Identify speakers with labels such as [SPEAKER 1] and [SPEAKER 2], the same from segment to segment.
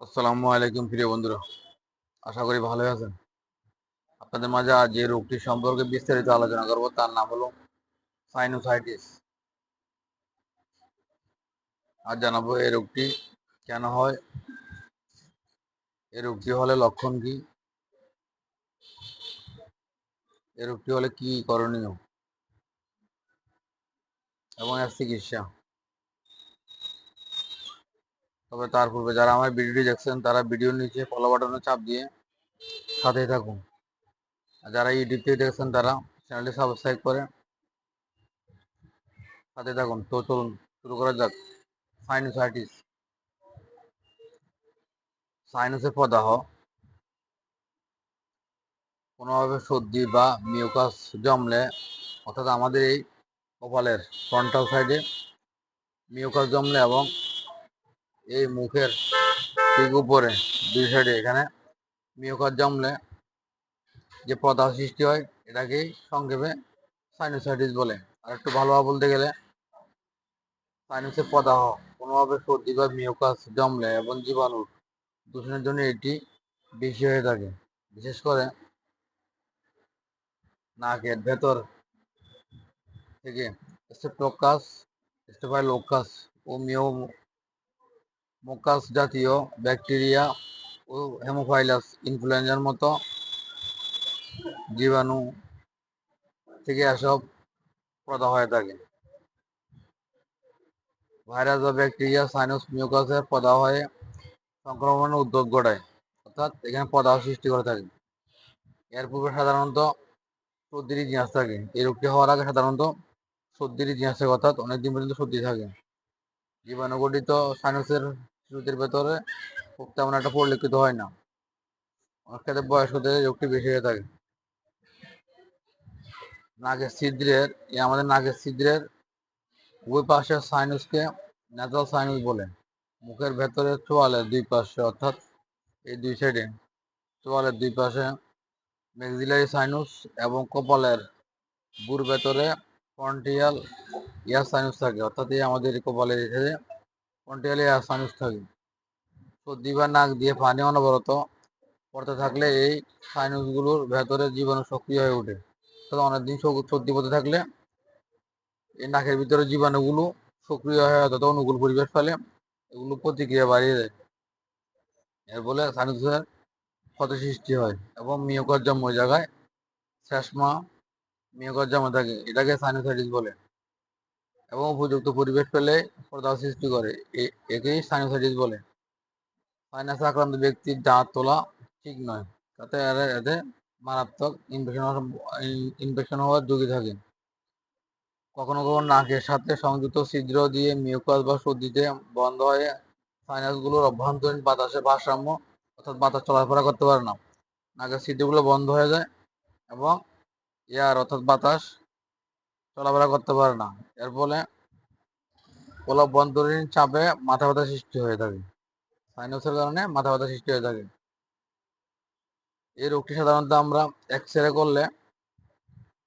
[SPEAKER 1] আসসালামু আলাইকুম প্রিয় বন্ধুরা, আশা করি ভালোই আছেন। আপনাদের মাঝে আজ যে রোগটি সম্পর্কে বিস্তারিত আলোচনা করব তার নাম হলো সাইনোসাইটিস। আজ জানাবো এই রোগটি কেন হয়, এই রোগটি হলে লক্ষণ কি, এই রোগটি হলে কি করণীয় এবং এর চিকিৎসা। তবে তার পূর্বে যারা আমার ভিডিওটি দেখছেন তারা ভিডিওর নিচে ফলো বাটনে চাপ দিয়ে সাথেই থাকুন। আর যারা ইউটিউব থেকে দেখছেন তারা চ্যানেলটি সাবস্ক্রাইব করে সাথে থাকুন। তো চলুন শুরু করা যাক। সাইনোসাইটিস, সাইনাসের প্রদাহ, কোনোভাবে সর্দি বা মিউকাস জমলে, অর্থাৎ আমাদের এই কপালের ফ্রন্টাল সাইডে মিউকাস জমলে এবং এই মুখের ঠিক উপরে দুই সাইডে এখানে মিউকাস জমলে যে প্রদাহ সৃষ্টি হয় এটাকেই সংক্ষেপে সাইনোসাইটিস বলে। আর একটু ভালোভাবে বলতে গেলে সাইনাসের প্রদাহ কোনোভাবে সর্দি বা মিউকাস জমলে এবং জীবাণুর দূষণের জন্য এটি বেশি হয়ে থাকে। বিশেষ করে নাকের ভেতর থেকে স্টেফ্টোকাস, স্টেফাইলোকাস ও মোকাস জাতীয় ব্যাকটেরিয়া ও হেমোফাইলাস ইনফ্লুয়েঞ্জার মতো জীবাণু থেকে এসব প্রদাহ হয়ে থাকে। ভাইরাস বা ব্যাকটেরিয়া সাইনাস মিউকাসের প্রদাহ হয়ে সংক্রমণের উদ্যোগ ঘটায়, অর্থাৎ এখানে প্রদাহ সৃষ্টি করে থাকে। এর পূর্বে সাধারণত সর্দির ইতিহাস থাকে। এই রোগটি হওয়ার আগে সাধারণত সর্দির ইতিহাস থাকে, অর্থাৎ অনেকদিন পর্যন্ত সর্দি থাকে। জীবাণুঘটিত সাইনাসের শিশুদের ভেতরে খুব তেমন একটা পরিলক্ষিত হয় না। অনেক ক্ষেত্রে বয়স্কদের এই রোগটি বেশি হয়ে থাকে। আমাদের নাকের ছিদ্রের উভয় পাশের সাইনাসকে ন্যাসাল সাইনাস বলে। মুখের ভেতরে চোয়ালের দুই পাশে, অর্থাৎ এই দুই সাইডে চোয়ালের দুই পাশে ম্যাক্সিলারি সাইনাস এবং কপালের বুর ভেতরে ফ্রন্টিয়াল ইয়ার সাইনাস থাকে, অর্থাৎ এই আমাদের কপালের এখানে ফ্রন্টিয়াল ইয়ার সাইনাস থাকে। সর্দি বা নাক দিয়ে পানি অনবরত পড়তে থাকলে এই সাইনাসগুলোর ভেতরে জীবাণু সক্রিয় হয়ে ওঠে। অর্থাৎ অনেকদিন সর্দি পড়তে থাকলে এই নাকের ভিতরে জীবাণুগুলো সক্রিয় হয়ে তত অনুকূল পরিবেশ ফেলে এগুলো প্রতিক্রিয়া বাড়িয়ে দেয়। এর ফলে সাইনাসের ক্ষত সৃষ্টি হয় এবং মিয়োকাস জন্ম ওই জায়গায় শ্লেষ্মা মিয়োকাস জমা থাকে, এটাকে সাইনোসাইটিস বলে। এবং উপযুক্ত পরিবেশ পেলে প্রদাহ সৃষ্টি করে, একেই সাইনোসাইটিস বলে। সাইনাসে আক্রান্ত ব্যক্তির দাঁত তোলা ঠিক নয়, তাতে এতে মারাত্মক ইনফেকশন হওয়ার ঝুঁকি থাকে। কখনো কখনো নাকের সাথে সংযুক্ত ছিদ্র দিয়ে মিউকাস বা সর্দিতে বন্ধ হয়ে সাইনাসগুলোর অভ্যন্তরীণ বাতাসের ভারসাম্য, অর্থাৎ বাতাস চলাফেরা করতে পারে না। নাকের ছিদ্রগুলো বন্ধ হয়ে যায় এবং অর্থাৎ বাতাস চলাফেরা করতে পারে না। এর ফলে অভ্যন্তরীণ চাপে মাথা ব্যথা সৃষ্টি হয়ে থাকে। সাইনাসের কারণে মাথা ব্যথা সৃষ্টি হয়ে থাকে। এই রোগটি সাধারণত আমরা এক্স রে করলে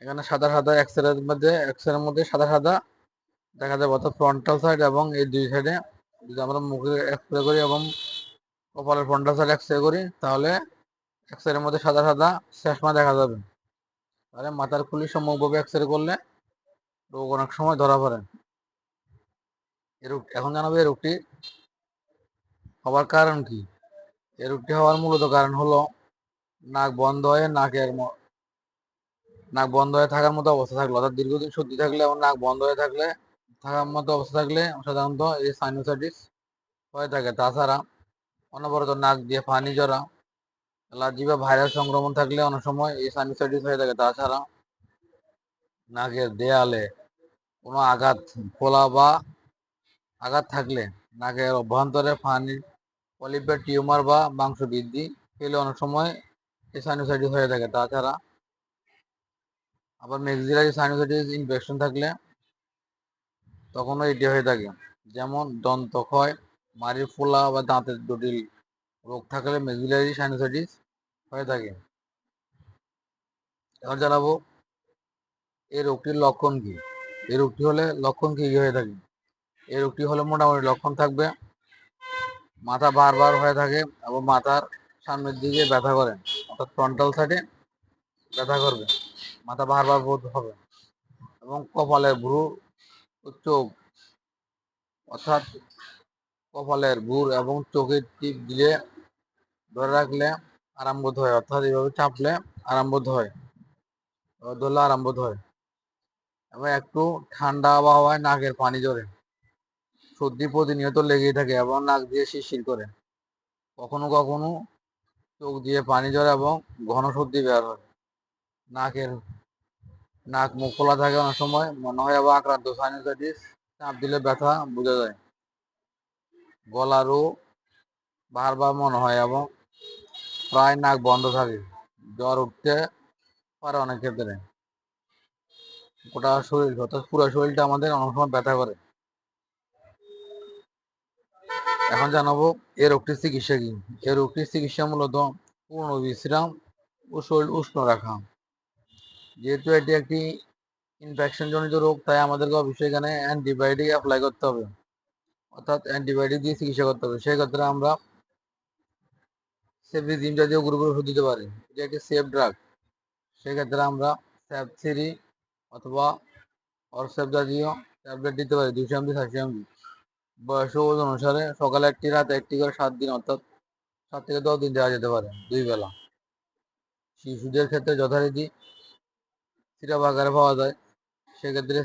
[SPEAKER 1] এখানে সাদা সাদা এক্স রের মধ্যে সাদা সাদা দেখা যাবে, অর্থাৎ ফ্রন্টাল সাইড এবং এই দুই সাইডে যদি আমরা মুখে এক্স রে করি এবং কপালের ফ্রন্টাল সাইড এক্স রে করি তাহলে এক্স রের মধ্যে সাদা সাদা শ্লেষ্মা দেখা যাবে। তাহলে মাথার খুলি সম্মুখভাবে এক্স রে করলে রোগ অনেক সময় ধরা পড়ে। এখন জানাবো এই রোগটি হওয়ার কারণ কি। এই রোগটি হওয়ার মূলত কারণ হলো নাক বন্ধ হয়ে নাক বন্ধ হয়ে থাকার মতো অবস্থা থাকলে, অর্থাৎ দীর্ঘদিন সর্দি থাকলে এবং নাক বন্ধ হয়ে থাকার মতো অবস্থা থাকলে সাধারণত এই সাইনোসাইটিস হয়ে থাকে। তাছাড়া অনবরত নাক দিয়ে পানি ঝরা, অ্যালার্জি বা ভাইরাস সংক্রমণ থাকলে অনেক সময় এই সাইনোসাইটিস হয়ে থাকে। তাছাড়া নাকের দেয়ালে কোনো খোলা বা আঘাত থাকলে, নাকের অভ্যন্তরে পানির পলিপের টিউমার বা মাংস বৃদ্ধি পেলে অনেক সময় এই সাইনোসাইটিস হয়ে থাকে। তাছাড়া আবার ম্যাক্সিলারি সাইনোসাইটিস ইনফেকশন থাকলে তখনও এটি হয়ে থাকে। যেমন দন্তক্ষয়, মাড়ির ফোলা বা দাঁতের জটিল রোগ থাকলে ম্যাক্সিলারি সাইনোসাইটিস হয়ে থাকে। এবার জানাবো এই রোগটির লক্ষণ কি। এই রোগটি হলে লক্ষণ কি হয়ে থাকে। এই রোগটি হলে মোটামুটি লক্ষণ থাকবে মাথা বারবার হয়ে থাকে এবং মাথার সামনের দিকে ব্যথা করে, অর্থাৎ ফ্রন্টাল সাইডে ব্যথা করবে, মাথা বারবার বোধ হবে এবং কপালের ভ্রু ও চোখ, অর্থাৎ কপালের ভ্রু এবং চোখের টিপ দিয়ে ধরে রাখলে আরাম বোধ হয়, অর্থাৎ এইভাবে চাপলে আরাম বোধ হয়, ধরলে আরাম বোধ হয়। এবং একটু ঠান্ডা আবহাওয়ায় নাকের পানি ঝরে, সর্দি প্রতিনিয়ত লেগেই থাকে এবং নাক দিয়ে শিরশির করে, কখনো কখনো চোখ দিয়ে পানি ঝরে এবং ঘন সর্দি বের হয়। নাকের নাক মুখ খোলা থাকে, অনেক সময় মনে হয় আবার আক্রান্ত সাইনাসাইটিস, চাপ দিলে ব্যথা বোঝা যায়। গলারও বারবার মনে হয় এবং প্রায় নাক বন্ধ থাকে, জ্বর উঠতে পারে অনেক ক্ষেত্রে। গোটা শরীর অর্থাৎ পুরো শরীরটা আমাদের অনেক সময় ব্যথা করে। এখন জানাবো এই রোগটির চিকিৎসা কি। এই রোগটির চিকিৎসা মূলত পূর্ণ বিশ্রাম ও শরীর উষ্ণ রাখা। যেহেতু এটি একটি ইনফেকশন জনিত রোগ, তাই আমাদেরকে অবশ্যই এখানে অ্যান্টিবায়োটিক অ্যাপ্লাই করতে হবে, অর্থাৎ অ্যান্টিবায়োটিক দিয়ে চিকিৎসা করতে হবে। সেই ক্ষেত্রে আমরা সেফিজিম জাতীয় গ্রুপের ওষুধ দিতে পারি, এটি একটি সেফ ড্রাগ। সেক্ষেত্রে আমরা স্যাপথ্রি অথবা অরসেপ জাতীয় ট্যাবলেট দিতে পারি 200 mg 400 mg, বয়স ও ওজন অনুসারে সকালে একটি রাতে একটি করে 7 দিন, অর্থাৎ 7 থেকে 10 দিন দেওয়া যেতে পারে 2 বেলা। শিশুদের ক্ষেত্রে যথারীতি সিরাপ আকারে পাওয়া যায়, সেক্ষেত্রে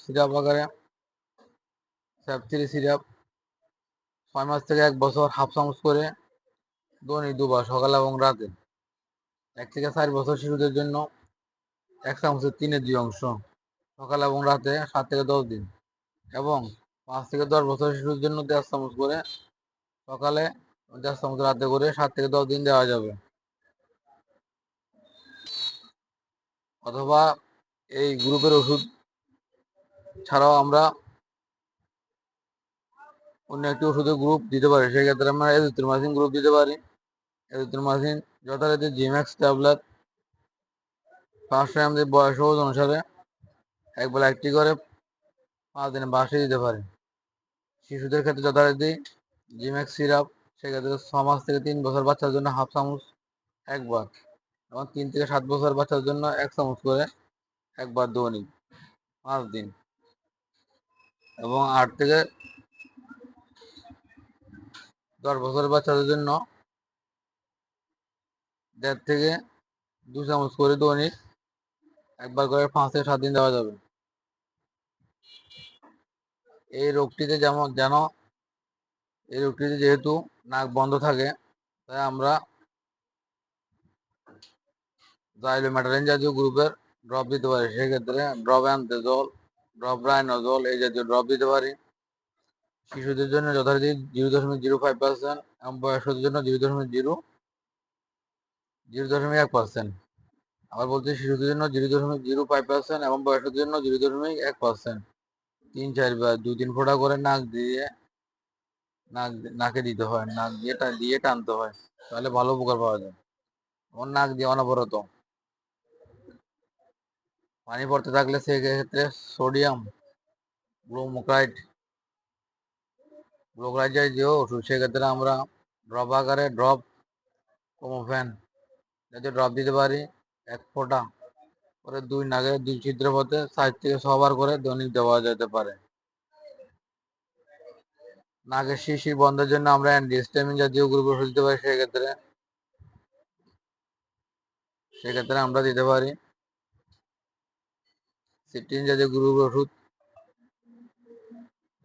[SPEAKER 1] সিরাপ আকারে স্যাপথ্রি সিরাপ 6 মাস থেকে 1 বছর হাফ চামচ করে দৈনিক 2 বার সকালে এবং রাতে। 1 থেকে 4 বছর শিশুদের জন্য 1 চামচের 3/2 অংশ সকালে এবং রাতে 7 থেকে 10 দিন, এবং 5 থেকে 10 বছর শিশুর জন্য 1.5 চামচ করে সকালে, 1.5 চামচ রাতে করে 7 থেকে 10 দিন দেওয়া যাবে। অথবা এই গ্রুপের ওষুধ ছাড়াও আমরা অন্য একটি ওষুধের গ্রুপ দিতে পারি, সেক্ষেত্রে আমরা এজিথ্রোমাইসিন গ্রুপ দিতে পারি। এজিথ্রোমাইসিন যথারীতি জিম্যাক্স ট্যাবলেট 500 mg বয়স ও অনুসারে একবেলা একটি করে 5 দিনে বাসে দিতে পারি। শিশুদের ক্ষেত্রে যথারীতি জিম্যাক্স সিরাপ, সেক্ষেত্রে 6 মাস থেকে 3 বছর বাচ্চার জন্য হাফ চামচ একবার, এবং 3 থেকে 7 বছর বাচ্চার জন্য 1 চামচ করে একবার দৈনিক 5 দিন, এবং 8 থেকে 10 বছরের বাচ্চাদের জন্য 1.5 থেকে 2 চামচ করে দৈনিক একবার করে 5 থেকে 7 দিন দেওয়া যাবে। এই রোগটিতে যেহেতু নাক বন্ধ থাকে, তাই আমরা জাইলোমেটারিন জাতীয় গ্রুপের ড্রপ দিতে পারি। সেক্ষেত্রে ড্রপ অ্যান্থেজল, ড্রপ রাইনোজল এই জাতীয় ড্রপ দিতে পারি। শিশুদের জন্য যথারীতি 0.05% এবং বয়স্কদের জন্য 0.1%। আবার বলছি, শিশুদের জন্য 0.05% এবং বয়স্কদের জন্য 0.1%। 3-4 বার 2-3 ফোঁটা করে নাকে দিতে হয়, নাক দিয়ে টানতে হয়, তাহলে ভালো উপকার পাওয়া যায়। এবং নাক দিয়ে অনবরত পানি পড়তে থাকলে সেক্ষেত্রে সোডিয়াম গ্লুকোক্রাইড জাতীয় ওষুধ, সেক্ষেত্রে আমরা ড্রপ আকারে ড্রপ কোমোফেন জাতীয় ড্রপ দিতে পারি 1 ফোঁটা করে 2 নাকে 2 ছিদ্র পথে 4 থেকে 6 বার করে দৈনিক দেওয়া যেতে পারে। নাকের শিরশির বন্ধের জন্য আমরা অ্যান্টিহিস্টামিন জাতীয় গ্রুপের ওষুধ দিতে পারি, সেক্ষেত্রে আমরা দিতে পারি সিট্রিন জাতীয় গ্রুপের ওষুধ,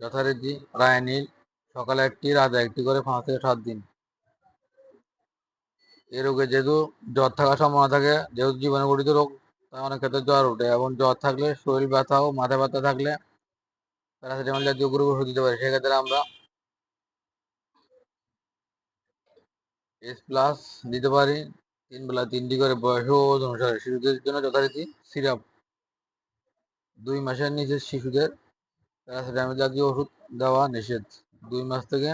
[SPEAKER 1] যথারীতি রায়ানিল সকালে একটি রাতে একটি করে 5 থেকে 7 দিন। এই রোগে যেহেতু জ্বর থাকার সম্ভাবনা থাকে, যেহেতু জীবাণুঘটিত রোগ, তাই অনেক ক্ষেত্রে জ্বর ওঠে, এবং জ্বর থাকলে শরীর ব্যথা ও মাথা ব্যথা থাকলে প্যারাসিটামল জাতীয় গ্রুপের ওষুধ দিতে পারি। সেক্ষেত্রে আমরা S+ দিতে পারি 3 বেলা 3টি করে বয়স ও ওজন অনুসারে। শিশুদের জন্য যথারীতি সিরাপ 2 মাসের নিচে শিশুদের প্যারাসিটামল জাতীয় ওষুধ দেওয়া নিষেধ। 2 মাস থেকে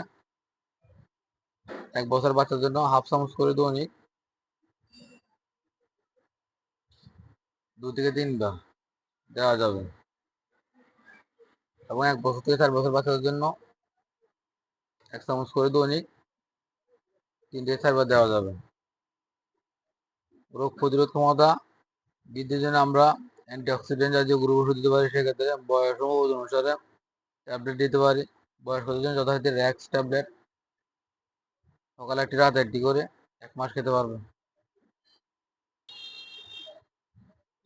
[SPEAKER 1] 1 বছর বাচ্চার জন্য হাফ চামচ করে দৈনিক 2 থেকে 3 বার দেওয়া যাবে, এবং 1 বছর থেকে 4 বছর বাচ্চাদের জন্য 1 চামচ করে দৈনিক 3 থেকে 4 বার দেওয়া যাবে। রোগ প্রতিরোধ ক্ষমতা বৃদ্ধির জন্য আমরা অ্যান্টিঅক্সিডেন্ট জাতীয় গুঁড়ো ওষুধ দিতে পারি। সেক্ষেত্রে বয়স ও ওজন অনুসারে ট্যাবলেট দিতে পারি। বয়স্কদের জন্য যথারীতি র্যাক্স ট্যাবলেট সকালে একটি রাতে একটি করে 1 মাস খেতে পারবে।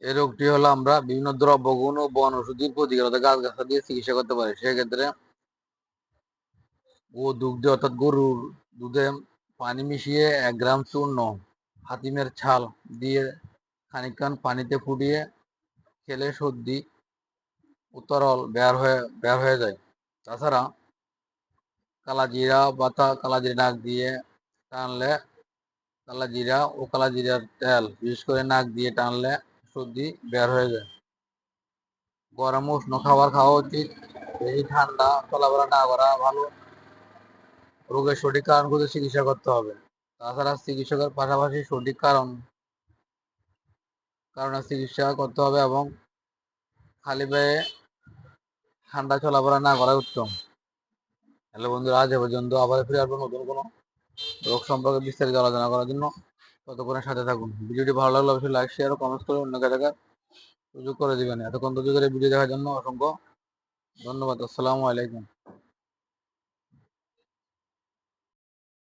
[SPEAKER 1] এই রোগটি হলো আমরা বিভিন্ন দ্রব্যগুণ ও বন ওষুধের প্রতিকারক গাছগাছরা দিয়ে চিকিৎসা করতে পারি। সেক্ষেত্রে দুগ্ধে অর্থাৎ গরুর দুধে পানি মিশিয়ে 1 গ্রাম চূর্ণ হাতিমের ছাল দিয়ে খানিকক্ষণ পানিতে ফুটিয়ে খেলে সর্দি ও তরল বের হয়ে যায়। তাছাড়া কালাজিরা পাতা কালাজিরা নাক দিয়ে টানলে কালাজিরা ও কালাজিরার তেল বিশেষ করে নাক দিয়ে টানলে সর্দি বের হয়ে যায়। গরম উষ্ণ খাবার খাওয়া উচিত। বেশি ঠান্ডা চলাফেরা না করা ভালো। রোগের সঠিক কারণ খুঁজে চিকিৎসা করতে হবে। তাছাড়া চিকিৎসকের পাশাপাশি সঠিক কারণে চিকিৎসা করতে হবে এবং খালি পায়ে ঠান্ডা চলাফেরা না করা উত্তম। হ্যালো বন্ধুরা, আজ এ পর্যন্ত। আবার ফিরে আসবো নতুন কোনো রোগ সম্পর্কে বিস্তারিত আলোচনা করার জন্য। ততক্ষণের সাথে থাকুন। ভিডিওটি ভালো লাগলে অবশ্যই লাইক শেয়ার ও কমেন্টস করে অন্যকে দেখার সুযোগ করে দিবেন। এতক্ষণ ধৈর্য ধরে ভিডিও দেখার জন্য অসংখ্য ধন্যবাদ। আসসালামু আলাইকুম।